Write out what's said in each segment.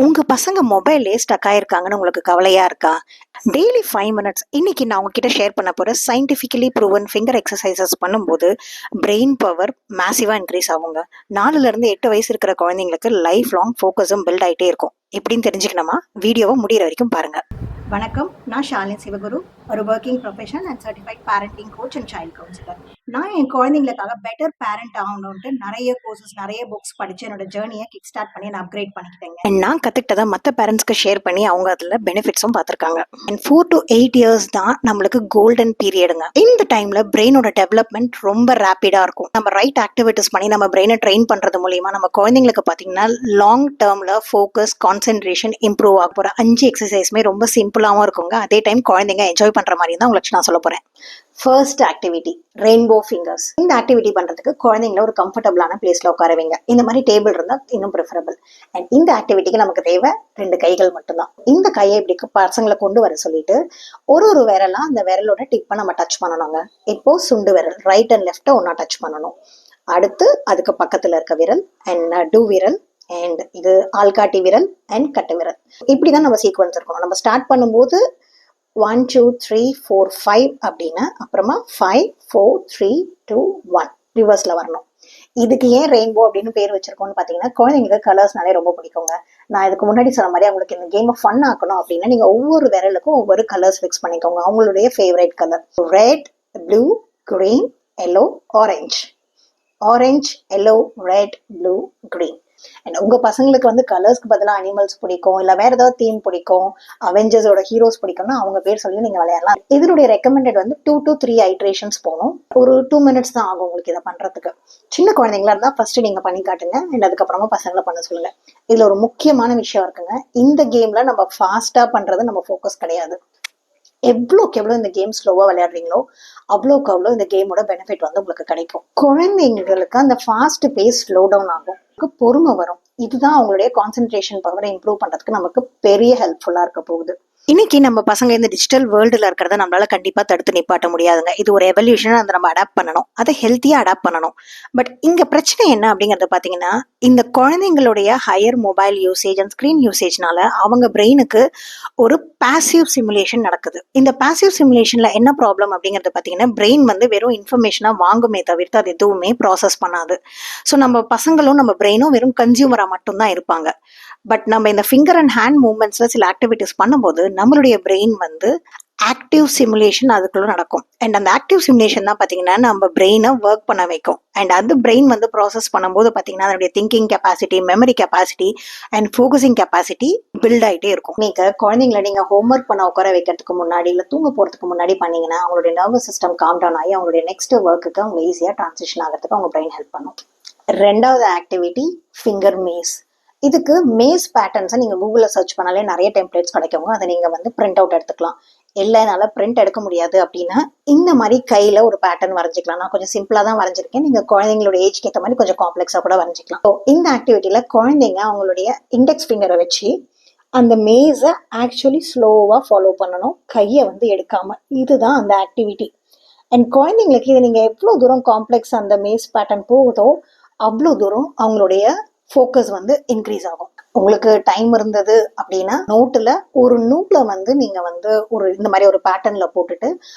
உங்க பசங்க மொபைல்லே ஸ்டக் ஆயிருக்காங்கன்னு உங்களுக்கு கவலையா இருக்கா? டெய்லி 5 மினிட்ஸ் இன்னைக்கு நான் உங்ககிட்ட ஷேர் பண்ண போற சயின்டிஃபிக்கலி ப்ரூவன் ஃபிங்கர் எக்ஸசைசஸ் பண்ணும்போது பிரெயின் பவர் மேசிவா இன்க்ரீஸ் ஆகுங்க. 4ல இருந்து 8 வயசு இருக்கிற குழந்தைங்களுக்கு லைஃப் லாங் ஃபோக்கஸும் பில்ட் ஆயிட்டே இருக்கும். எப்படின்னு தெரிஞ்சுக்கணுமா? வீடியோவை முடிகிற வரைக்கும் பாருங்க. வணக்கம், நான் ஷாலினி சிவகுரு, ஒரு working professional and certified parenting coach and child councillor. நான் என் குழந்தைங்களுக்காக பெட்டர் பேரண்ட் ஆகணும்ட்டு நிறைய கோர்சஸ், நிறைய புக்ஸ் படிச்சு என்னோட ஜேர்னியை கிக் ஸ்டார்ட் பண்ணி நான் அப்கிரேட் பண்ணிக்கிட்டேங்க. நான் கற்றுக்கிட்டதை மற்ற பேரண்ட்ஸ்க்கு ஷேர் பண்ணி அவங்க அதில் பெனிஃபிட்ஸும் பார்த்துருக்காங்க. அண்ட் 4 to 8 இயர்ஸ் தான் நம்மளுக்கு கோல்டன் பீரியடுங்க. இந்த டைமில் பிரெயினோட டெவலப்மெண்ட் ரொம்ப ரேப்பிடாக இருக்கும். நம்ம ரைட் ஆக்டிவிட்டிஸ் பண்ணி நம்ம பிரெயினை ட்ரெயின் பண்ணுறது மூலியமா நம்ம குழந்தைங்களுக்கு பார்த்தீங்கன்னா லாங் டேர்மில் ஃபோக்கஸ், கான்சென்ட்ரேஷன் இம்ப்ரூவ் ஆக போகிற 5 எக்ஸசைஸுமே ரொம்ப சிம்பிளாகவும் இருக்குங்க. அதே டைம் குழந்தைங்க என்ஜாய் பண்ணுற மாதிரி தான் உங்களுக்கு நான் சொல்ல போகிறேன். First activity rainbow fingers. இந்த ஆக்டிவிட்டி பண்ணுறதுக்கு குழந்தைங்கள ஒரு கம்ஃபர்டபுளான பிளேஸில் உட்கார வைங்க. இந்த மாதிரி டேபிள் இருந்தால் இன்னும் ப்ரிஃபரபிள். அண்ட் இந்த ஆக்டிவிட்டிக்கு நமக்கு தேவை 2 கைகள் மட்டும்தான். இந்த கையை இப்படி பசங்களை கொண்டு வர சொல்லிட்டு ஒரு விரலாம் அந்த விரலோட டிப்பை நம்ம டச் பண்ணணுங்க. இப்போ சுண்டு விரல் ரைட் அண்ட் லெஃப்ட்டை ஒன்றா டச் பண்ணணும். அடுத்து அதுக்கு பக்கத்தில் இருக்க விரல் அண்ட் நடு விரல் அண்ட் இது ஆள்காட்டி விரல் அண்ட் கட்டு விரல். இப்படி தான் நம்ம சீக்வன்ஸ் இருக்கணும். நம்ம ஸ்டார்ட் பண்ணும்போது 1 2 3 4 5 அப்படின்னா அப்புறமா 5 4 3 2 1 ரிவர்ஸ்ல வரணும். இதுக்கு ஏன் ரெயின்போ அப்படின்னு பேர் வச்சிருக்கோம்னு பார்த்தீங்கன்னா குழந்தைங்களுக்கு கலர்ஸ்னாலே ரொம்ப பிடிக்குங்க. நான் இதுக்கு முன்னாடி சொன்ன மாதிரி அவங்களுக்கு இந்த கேமை ஃபன் ஆக்கணும் அப்படின்னா நீங்கள் ஒவ்வொரு விரலுக்கும் ஒவ்வொரு கலர்ஸ் ஃபிக்ஸ் பண்ணிக்கோங்க. அவங்களுடைய favourite colour red, blue, green, yellow, orange. Orange, yellow, red, blue, green. And உங்கள் பசங்களுக்கு வந்து கலர்ஸ்க்கு பதிலாக அனிமல்ஸ் பிடிக்கும், இல்லை வேறு ஏதாவது தீம் பிடிக்கும், அவெஞ்சர்ஸோட ஹீரோஸ் பிடிக்கும்னா அவங்க பேர் சொல்லி நீங்கள் விளையாடலாம். இதனுடைய ரெக்கமெண்டட் வந்து 2 to 3 ஐட்ரேஷன்ஸ் போகணும். ஒரு 2 மினிட்ஸ் தான் ஆகும் உங்களுக்கு இதை பண்ணுறதுக்கு. சின்ன குழந்தைங்களா இருந்தால் ஃபர்ஸ்ட் நீங்கள் பண்ணி காட்டுங்க அண்ட் அதுக்கப்புறமா பசங்களை பண்ண சொல்லுங்கள். இதில் ஒரு முக்கியமான விஷயம் இருக்குங்க. இந்த கேமில் நம்ம ஃபாஸ்ட்டாக பண்ணுறது நம்ம ஃபோக்கஸ் கிடையாது. எவ்வளோக்கு எவ்வளோ இந்த கேம் ஸ்லோவாக விளையாடுறீங்களோ அவ்வளோக்கு அவ்வளோ இந்த கேமோட பெனிஃபிட் வந்து உங்களுக்கு கிடைக்கும். குழந்தைங்களுக்கு அந்த ஃபாஸ்ட் பேஸ் ஸ்லோ டவுன் ஆகும், பொறுமை வரும். இதுதான் அவங்களுடைய கான்சென்ட்ரேஷன் பவரை இம்ப்ரூவ் பண்ணுறதுக்கு நமக்கு பெரிய ஹெல்ப்ஃபுல்லாக இருக்க போகுது. இன்னைக்கு நம்ம பசங்க இந்த டிஜிட்டல் வேர்ல்டுல இருக்கிறத நம்மளால கண்டிப்பா தடுத்து நிப்பாட்ட முடியாதுங்க. இது ஒரு எவல்யூஷன், அதை நம்ம அடாப்ட் பண்ணணும், அதை ஹெல்த்தியா அடாப்ட் பண்ணணும். பட் இங்க பிரச்சனை என்ன அப்படிங்கறத பாத்தீங்கன்னா, இந்த குழந்தைங்களுடைய higher mobile usage and screen யூசேஜ்னால அவங்க பிரெயினுக்கு ஒரு பாசிவ் சிமுலேஷன் நடக்குது. இந்த பாசிவ் சிமுலேஷன்ல என்ன ப்ராப்ளம் அப்படிங்கறத பாத்தீங்கன்னா, பிரெயின் வந்து வெறும் இன்ஃபர்மேஷனா வாங்குமே தவிர்த்து அது எதுவுமே ப்ராசஸ் பண்ணாது. ஸோ நம்ம பசங்களும் நம்ம பிரெயினும் வெறும் கன்சியூமரா மட்டும்தான் இருப்பாங்க. பட் நம்ம இந்த ஃபிங்கர் அண்ட் ஹேண்ட் மூவ்மெண்ட்ஸ்ல சில ஆக்டிவிட்டிஸ் பண்ணும்போது நம்மளுடைய பிரெயின் வந்து ஆக்டிவ் சிமுலேஷன் அதுக்குள்ள நடக்கும். அண்ட் அந்த ஆக்டிவ் சிமுலேஷன் தான் பார்த்தீங்கன்னா நம்ம பிரெயினை ஒர்க் பண்ண வைக்கும். அண்ட் அது பிரெயின் வந்து ப்ராசஸ் பண்ணும்போது பார்த்தீங்கன்னா அதனுடைய thinking capacity, memory capacity and focusing capacity build ஆகிட்டே இருக்கும். நீங்கள் குழந்தைங்களை நீங்கள் ஹோம்ஒர்க் பண்ண உட்கார வைக்கிறதுக்கு முன்னாடி இல்லை தூங்க போகிறதுக்கு முன்னாடி பண்ணீங்கன்னா அவங்களுடைய நர்வஸ் சிஸ்டம் காம் டவுன் ஆகி அவங்களுடைய நெக்ஸ்ட் ஒர்க்குக்கு அவங்க ஈஸியாக ட்ரான்சிஷன் ஆகிறதுக்கு அவங்க பிரெயின் ஹெல்ப் பண்ணும். 2வது ஆக்டிவிட்டி ஃபிங்கர் மேஸ். இதுக்கு மேஸ் பேட்டர்ன்ஸை நீங்கள் கூகுளில் சர்ச் பண்ணாலே நிறைய டெம்ப்ளேட்ஸ் கிடைக்குங்க. அதை நீங்கள் வந்து பிரிண்ட் அவுட் எடுத்துக்கலாம். இல்லைனால பிரிண்ட் எடுக்க முடியாது அப்படின்னா இந்த மாதிரி கையில் ஒரு பேட்டர்ன் வரைஞ்சிக்கலாம். நான் கொஞ்சம் சிம்பிளாக தான் வரைஞ்சிருக்கேன். நீங்கள் குழந்தைங்களோட ஏஜ்க்கு ஏற்ற மாதிரி கொஞ்சம் காம்ப்ளெக்ஸாக கூட வரைஞ்சிக்கலாம். ஸோ இந்த ஆக்டிவிட்டியில் குழந்தைங்க அவங்களுடைய இண்டெக்ஸ் ஃபிங்கரை வச்சு அந்த மேஸை ஆக்சுவலி ஸ்லோவாக ஃபாலோ பண்ணணும், கையை வந்து எடுக்காமல். இதுதான் அந்த ஆக்டிவிட்டி. அண்ட் குழந்தைங்களுக்கு இதை நீங்கள் எவ்வளோ தூரம் காம்ப்ளெக்ஸ் அந்த மேஸ் பேட்டர்ன் போகுதோ அவ்வளோ தூரம் அவங்களுடைய ஃபோக்கஸ் வந்து இன்க்ரீஸ் ஆகும். உங்களுக்கு டைம் இருந்தது அப்படின்னா நோட்டில் ஒரு நூலை வந்து நீங்கள் வந்து இந்த மாதிரி ஒரு பேட்டர்னில் போட்டுட்டு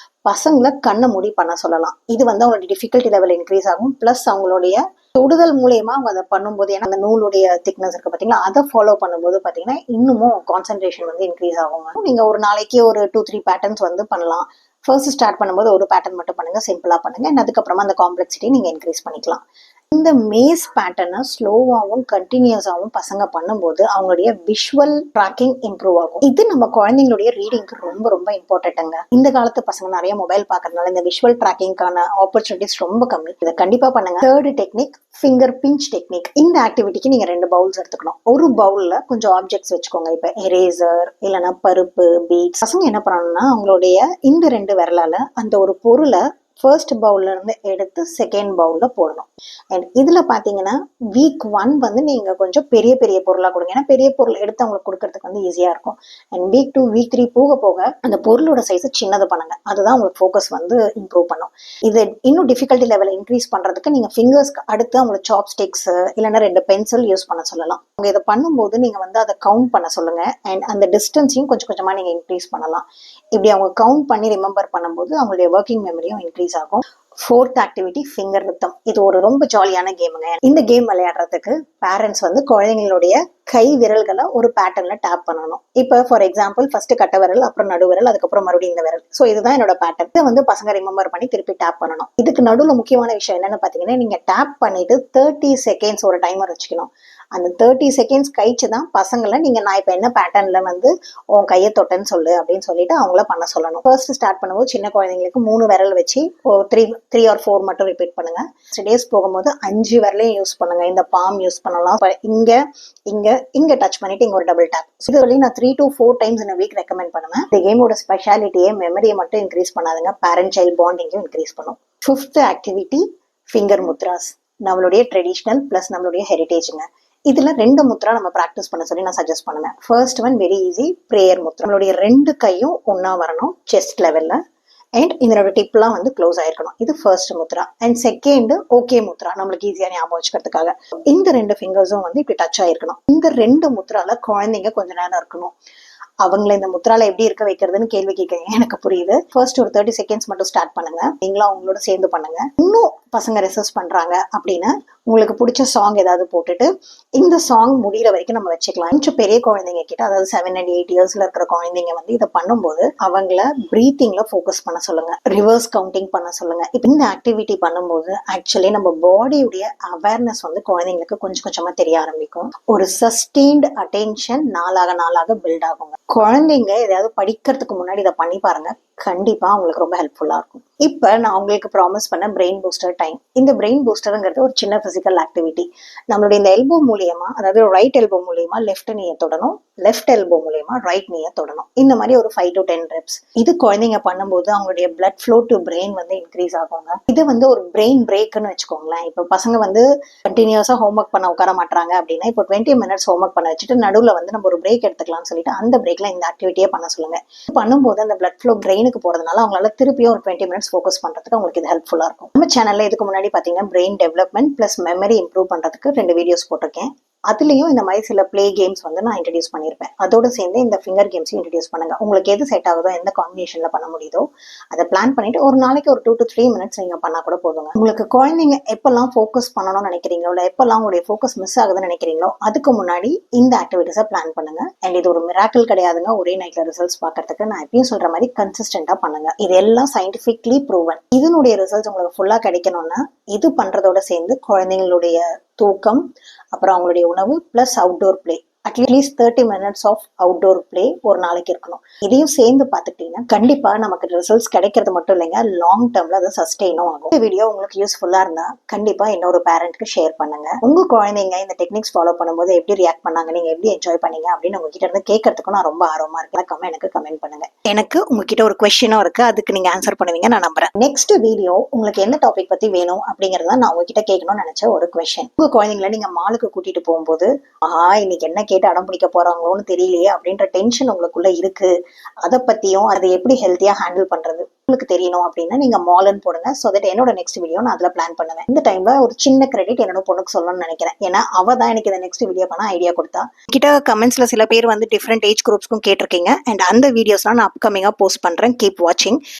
பசங்களை கண்ணை மூடி பண்ண சொல்லலாம். இது வந்து அவங்களோட டிஃபிகல்ட்டி லெவல் இன்க்ரீஸ் ஆகும். ப்ளஸ் அவங்களுடைய தொடுதல் மூலயமா அவங்க அதை பண்ணும்போது, ஏன்னா அந்த நூலுடைய திக்னஸ் இருக்குது பார்த்தீங்களா, அதை ஃபாலோ பண்ணும்போது பார்த்தீங்கன்னா இன்னமும் கான்சன்ட்ரேஷன் வந்து இன்க்ரீஸ் ஆகுங்க. நீங்கள் ஒரு நாளைக்கு ஒரு 2-3 பேட்டர்ன்ஸ் வந்து பண்ணலாம். ஃபர்ஸ்ட் ஸ்டார்ட் பண்ணும்போது ஒரு பேட்டர்ன் மட்டும் பண்ணுங்கள், சிம்பிளாக பண்ணுங்கள். அண்ட் அதுக்கப்புறமா அந்த காம்ப்ளெக்சிட்டி நீங்கள் இன்க்ரீஸ் பண்ணிக்கலாம். இந்த மேஸ் பேட்டர்னை ஸ்லோவாகவும் கண்டினியூஸாகவும் பசங்க பண்ணும்போது அவங்களுடைய விஷுவல் ட்ராக்கிங் இம்ப்ரூவ் ஆகும். இது நம்ம குழந்தைங்களுடைய ரீடிங்க்கு ரொம்ப ரொம்ப இம்பார்ட்டன்ட்டுங்க. இந்த காலத்து பசங்க நிறைய மொபைல் பார்க்கறதுனால இந்த விஷுவல் ட்ராக்கிங்கான ஆப்பர்ச்சுனிட்டிஸ் ரொம்ப கம்மி. இதை கண்டிப்பாக பண்ணுங்க. 3rd technique finger pinch technique. இந்த ஆக்டிவிட்டிக்கு நீங்கள் 2 பவுல்ஸ் எடுத்துக்கணும். ஒரு பவுலில் கொஞ்சம் ஆப்ஜெக்ட்ஸ் வச்சுக்கோங்க. இப்போ எரேசர் இல்லைன்னா பருப்பு, பீட்ஸ். பசங்க என்ன பண்ணணும்னா அவங்களுடைய இந்த 2 விரலால அந்த ஒரு பொருளை ஃபர்ஸ்ட் பவுல்ல இருந்து எடுத்து செகண்ட் பவுல்ல போடணும். அண்ட் இதுல பாத்தீங்கன்னா வீக் 1 வந்து நீங்க கொஞ்சம் பெரிய பெரிய பொருளா கொடுங்க. ஏன்னா பெரிய பொருள் எடுத்து அவங்களுக்கு கொடுக்கறதுக்கு வந்து ஈஸியா இருக்கும். அண்ட் வீக் 2 வீக் 3 போக போக அந்த பொருளோட சைஸை சின்னது பண்ணுங்க. அதுதான் உங்களுக்கு ஃபோக்கஸ் வந்து இம்ப்ரூவ் பண்ணும். இது இன்னும் டிஃபிகல்ட்டி லெவல் இன்க்ரீஸ் பண்றதுக்கு நீங்க ஃபிங்கர்ஸ்க்கு அடுத்து அவங்களுக்கு சாப்ஸ்டிக்ஸ் இல்லைன்னா 2 பென்சில் யூஸ் பண்ண சொல்லலாம். அவங்க இதை பண்ணும்போது நீங்க வந்து அதை கவுண்ட் பண்ண சொல்லுங்க. அண்ட் அந்த டிஸ்டன்ஸையும் கொஞ்சம் கொஞ்சமா நீங்க இன்க்ரீஸ் பண்ணலாம். இப்படி அவங்க கவுண்ட் பண்ணி ரிமெம்பர் பண்ணும்போது அவங்களுடைய ஒர்க்கிங் மெமரியும் இன்க்ரீஸ் ஆகும். Fourth activity finger ரித்தம். இது ஒரு ரொம்ப ஜாலியான கேமுங்க. இந்த கேம் விளையாடுறதுக்கு பேரண்ட்ஸ் வந்து குழந்தைங்களுடைய கை விரல்களை ஒரு பேட்டர்ன்ல டேப் பண்ணணும். இப்போ ஃபார் எக்ஸாம்பிள் ஃபர்ஸ்ட் கட்ட விரல், அப்புறம் நடு விரல், அதுக்கப்புறம் மறுபடியும் இந்த விரல். ஸோ இதுதான் என்னோட பேட்டர்ன். இதை வந்து பசங்க ரிமெம்பர் பண்ணி திருப்பி டேப் பண்ணணும். இதுக்கு நடுவில் முக்கியமான விஷயம் என்னன்னு பார்த்தீங்கன்னா, நீங்க டேப் பண்ணிட்டு 30 செகண்ட்ஸ் ஒரு டைமர் வச்சுக்கணும். அந்த 30 செகண்ட்ஸ் கழிச்சு தான் பசங்களை நீங்க நான் இப்போ என்ன பேட்டர்ன்ல வந்து உன் கையை தொட்டேன்னு சொல்லு அப்படின்னு சொல்லிட்டு அவங்கள பண்ண சொல்லணும். ஃபர்ஸ்ட் ஸ்டார்ட் பண்ணும்போது சின்ன குழந்தைங்களுக்கு 3 விரல் வச்சு 3 or 4 மட்டும் ரிப்பீட் பண்ணுங்க. டேஸ் போகும்போது 5 விரலையும் யூஸ் பண்ணுங்க. இந்த பாம் யூஸ் பண்ணலாம். இங்க இங்க இங்க டச் பண்ணிட்டு இங்க ஒரு டபுள் டேப். இது வரையும் நான் 3 to 4 டைம்ஸ் இந்த வீக் ரெக்கமெண்ட் பண்ணுவேன். இந்த கேமோட ஸ்பெஷாலிட்டியே மெமரியை மட்டும் இன்க்ரீஸ் பண்ணாதுங்க, பேரண்ட் சைல்ட் பாண்டிங்கும் இன்க்ரீஸ் பண்ணும். Fifth activity finger mudras. நம்மளுடைய ட்ரெடிஷ்னல் பிளஸ் நம்மளுடைய ஹெரிட்டேஜுங்க. இதுல 2 முத்ரா நம்ம ப்ராக்டிஸ் பண்ண சொல்லி நான் சஜஸ்ட் பண்ணுவேன். First one very easy, prayer Mudra. நம்மளுடைய 2 கையும் ஒன்னா வரணும் செஸ்ட் லெவல்ல. அண்ட் இதனோட டிப்லாம் வந்து க்ளோஸ் ஆயிருக்கணும். இது first Mudra. And second okay Mudra, நம்மளுக்கு ஈஸியா ஞாபகம் வச்சுக்கிறதுக்காக இந்த 2 ஃபிங்கர்ஸும் வந்து இப்படி டச் ஆயிருக்கணும். இந்த 2 முத்ரால குழந்தைங்க கொஞ்ச நேரம் இருக்கணும். அவங்களை இந்த முத்ரால எப்படி இருக்க வைக்கிறதுன்னு கேள்வி கேட்கறீங்க, எனக்கு புரியுது. ஃபர்ஸ்ட் ஒரு 30 செகண்ட்ஸ் மட்டும் ஸ்டார்ட் பண்ணுங்க. நீங்களும் அவங்களோட சேர்ந்து பண்ணுங்க. இன்னும் பசங்க ரெசஸ் பண்றாங்க அப்படின்னா உங்களுக்கு பிடிச்ச சாங் ஏதாவது போட்டுட்டு இந்த சாங் முடிகிற வரைக்கும் நம்ம வச்சுக்கலாம். கொஞ்சம் பெரிய குழந்தைங்க கிட்ட, அதாவது 7 and 8 இயர்ஸ்ல இருக்கிற குழந்தைங்க வந்து இதை பண்ணும்போது அவங்கள பிரீத்திங்ல ஃபோக்கஸ் பண்ண சொல்லுங்க, ரிவர்ஸ் கவுண்டிங் பண்ண சொல்லுங்க. இப்போ இந்த ஆக்டிவிட்டி பண்ணும்போது ஆக்சுவலி நம்ம பாடியுடைய அவேர்னஸ் வந்து குழந்தைங்களுக்கு கொஞ்சம் கொஞ்சமா தெரிய ஆரம்பிக்கும். ஒரு சஸ்டெயின்டு அட்டென்ஷன் நாளாக நாளாக பில்ட் ஆகுங்க. குழந்தைங்க எதையாவது படிக்கிறதுக்கு முன்னாடி இதை பண்ணி பாருங்க, கண்டிப்பா அவங்களுக்கு ரொம்ப ஹெல்ப்ஃபுல்லா இருக்கும். இப்ப நான் உங்களுக்கு ப்ராமிஸ் பண்ண பிரெயின் பூஸ்டர் டைம். இந்த பிரெயின் பூஸ்டர்ங்கிறது ஒரு சின்ன பிசிக்கல் ஆக்டிவிட்டி. நம்மளுடைய இந்த எல்போ மூலியமா, அதாவது ரைட் எல்போ மூலியமா லெஃப்ட் நீயை தொடணும், லெஃப்ட் எல்போ மூலியமா ரைட் நீயை தொடணும். இந்த மாதிரி ஒரு 5 to 10 reps. இது குழந்தைங்க பண்ணும்போது அவங்களுடைய பிளட் ஃப்ளோ டு பிரெயின் வந்து இன்க்ரீஸ் ஆகுங்க. இது வந்து ஒரு பிரெயின் பிரேக்னு வச்சுக்கோங்களேன். இப்போ பசங்க வந்து கண்டினியூஸா ஹோம்ஒர்க் பண்ண உட்கார மாட்டாங்க அப்படின்னா இப்போ 20 minutes ஹோம்ஒர்க் பண்ண வச்சுட்டு நடுவில் வந்து நம்ம ஒரு பிரேக் எடுத்துக்கலாம்னு சொல்லிட்டு அந்த பிரேக்ல இந்த ஆக்டிவிட்டியே பண்ண சொல்லுங்க. பண்ணும்போது அந்த பிளட் ஃப்ளோ பிரெயினுக்கு போறதுனால அவங்களால திருப்பியும் ஒரு 20 minutes ஃபோக்கஸ் பண்றதுக்கு உங்களுக்கு இது ஹெல்ப்ஃபுல்லா இருக்கும். நம்ம சேனல்ல இதுக்கு முன்னாடி பாத்தீங்கன்னா brain development plus memory improve பண்றதுக்கு 2 வீடியோஸ் போட்டிருக்கேன். அதுலயும் இந்த மாதிரி சில பிளே கேம்ஸ் வந்து நான் இன்ட்ரடியூஸ் பண்ணியிருப்பேன். அதோட சேர்ந்து இந்த ஃபிங்கர் கேம்ஸையும் இன்ட்ரடியூஸ் பண்ணுங்க. உங்களுக்கு எது செட் ஆகுதோ, எந்த காம்பினேஷன்ல பண்ண முடியுதோ அதை பிளான் பண்ணிட்டு ஒரு நாளைக்கு ஒரு 2 to 3 minutes நீங்க பண்ணா கூட போதுங்க. உங்களுக்கு குழந்தைங்க எப்பெல்லாம் ஃபோக்கஸ் பண்ணணும்னு நினைக்கிறீங்களோ, இல்லை எப்பெல்லாம் உங்களுடைய ஃபோக்கஸ் மிஸ் ஆகுதுன்னு நினைக்கிறீங்களோ அதுக்கு முன்னாடி இந்த ஆக்டிவிட்டிஸை பிளான் பண்ணுங்க. அண்ட் இது ஒரு மிராக்கிள் கிடையாதுங்க, ஒரே நைட்ல ரிசல்ட்ஸ் பார்க்கறதுக்கு. நான் எப்பயும் சொல்ற மாதிரி கன்சிஸ்டன்டா பண்ணுங்க. இது எல்லாம் சயின்டிபிக்லி ப்ரூவன். இதனுடைய ரிசல்ட்ஸ் உங்களுக்கு ஃபுல்லா கிடைக்கணும்னா இது பண்றதோட சேர்ந்து குழந்தைங்களுடைய தூக்கம், அப்புறம் அவங்களுடைய உணவு plus outdoor play, at least 30 minutes of outdoor play ஒரு நாளைக்கு இருக்கணும். இதையும் சேர்ந்து பார்த்துட்டீங்கன்னா கண்டிப்பா நமக்கு ரிசல்ட்ஸ் கிடைக்கிறது மட்டும் இல்லைங்க, லாங் டேர்ம்ல அது சஸ்டெயினும் ஆகும். இந்த வீடியோ உங்களுக்கு யூஸ்ஃபுல்லா இருந்தா கண்டிப்பா இன்னொரு பேரண்ட்க்கு ஷேர் பண்ணுங்க. உங்க குழந்தைங்க இந்த டெக்னிக்ஸ் ஃபாலோ பண்ணும்போது எப்படி ரியாக்ட் பண்ணாங்க, நீங்க எப்படி என்ஜாய் பண்ணீங்க அப்படின்னு உங்ககிட்ட இருந்து கேட்கறதுக்கும் நான் ரொம்ப ஆர்வமா இருக்கேன். எனக்கு கமெண்ட் பண்ணுங்க. எனக்கு உங்ககிட்ட ஒரு கொஸ்டினும் இருக்கு, அதுக்கு நீங்க ஆன்சர் பண்ணுவீங்க நான் நம்புறேன். நெக்ஸ்ட் வீடியோ உங்களுக்கு என்ன டாபிக் பத்தி வேணும் அப்படிங்கறத நான் உங்ககிட்ட கேட்கணும்னு நினைச்ச ஒரு கொஸ்டின். உங்க குழந்தைங்களை நீங்க மாலுக்கு கூட்டிட்டு போகும்போது இன்னைக்கு என்ன கேட்டு அடம் பிடிக்க போறாங்களோன்னு தெரியலையே அப்படின்ற டென்ஷன் உங்களுக்குள்ள இருக்கு, அதை பத்தியும் அதை எப்படி ஹெல்த்தியா ஹேண்டில் பண்றது உங்களுக்கு தெரியணும் அப்படின்னா நீங்க மால்னு போடுங்க. சோ தட் என்னோட நெக்ஸ்ட் வீடியோ நான் அதுல பிளான் பண்ணுவேன். இந்த டைம்ல ஒரு சின்ன கிரெடிட் என்னோட பொண்ணுக்கு சொல்லணும்னு நினைக்கிறேன். ஏன்னா அவ தான் எனக்கு இந்த நெக்ஸ்ட் வீடியோ பண்ண ஐடியா கொடுத்தா. கிட்ட கமெண்ட்ஸ்ல சில பேர் வந்து டிஃப்ரெண்ட் ஏஜ் குரூப்ஸ்க்கும் கேட்டிருக்கீங்க. அண்ட் அந்த வீடியோஸ்லாம் நான் அப்கமிங்கா போஸ்ட் பண்றேன். கீப் வாட்சிங்.